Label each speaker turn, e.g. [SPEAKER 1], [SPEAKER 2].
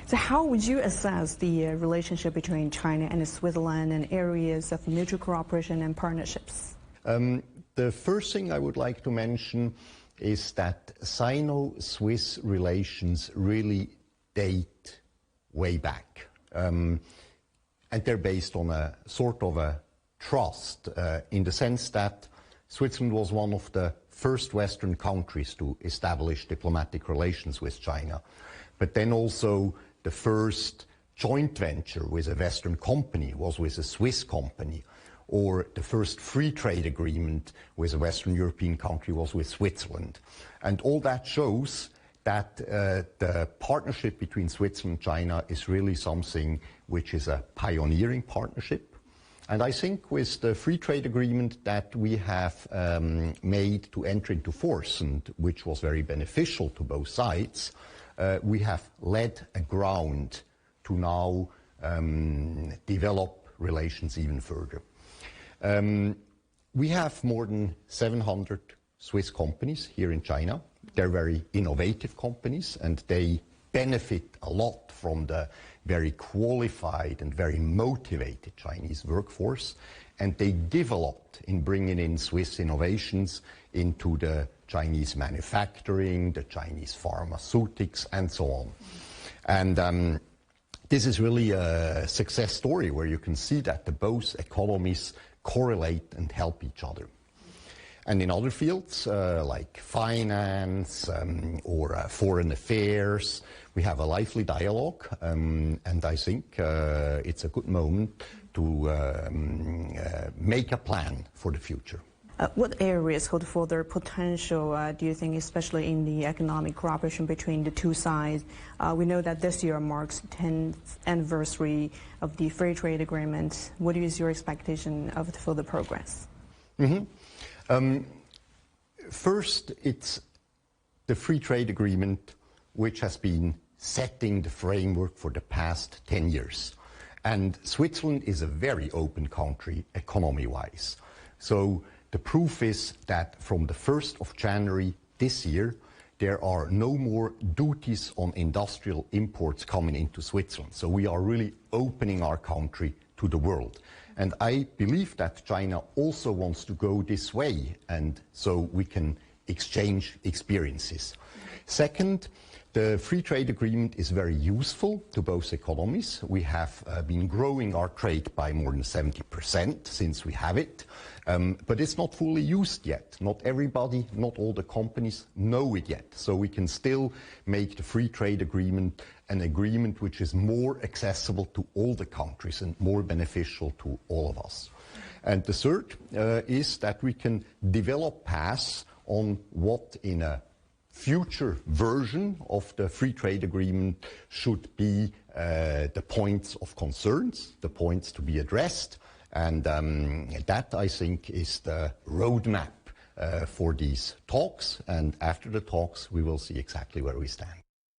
[SPEAKER 1] So how would you assess the relationship between China and Switzerland and areas of mutual cooperation and partnerships?
[SPEAKER 2] The first thing I would like to mention is that Sino-Swiss relations really date way back. And they're based on a sort of a trust in the sense that Switzerland was one of the first Western countries to establish diplomatic relations with China. But then also the first joint venture with a Western company was with a Swiss company, or the first free trade agreement with a Western European country was with Switzerland. And all that shows that the partnership between Switzerland and China is really something which is a pioneering partnership. And I think with the free trade agreement that we have made to enter into force, and which was very beneficial to both sides, we have led a ground to now develop relations even further. We have more than 700 Swiss companies here in China. They're very innovative companies, and they benefit a lot from the very qualified and very motivated Chinese workforce, and they give a lot in bringing in Swiss innovations into the Chinese manufacturing, the Chinese pharmaceutics, and so on. And this is really a success story where you can see that the both economies correlate and help each other. And in other fields, like finance or foreign affairs, we have a lively dialogue, and I think it's a good moment to make a plan for the future.
[SPEAKER 1] What areas hold further potential, do you think, especially in the economic cooperation between the two sides? We know that this year marks the 10th anniversary of the free trade agreement. What is your expectation of further progress?
[SPEAKER 2] First, it's the free trade agreement which has been setting the framework for the past 10 years. And Switzerland is a very open country economy-wise. So the proof is that from the 1st of January this year, there are no more duties on industrial imports coming into Switzerland. So we are really opening our country to the world. And I believe that China also wants to go this way, and so we can exchange experiences. Second, the free trade agreement is very useful to both economies. We have been growing our trade by more than 70% since we have it, but it's not fully used yet. Not everybody, not all the companies know it yet. So we can still make the free trade agreement an agreement which is more accessible to all the countries and more beneficial to all of us. And the third is that we can develop paths on what in a future version of the free trade agreement should be the points of concerns, the points to be addressed, and that, I think, is the roadmap for these talks, and after the talks we will see exactly where we stand.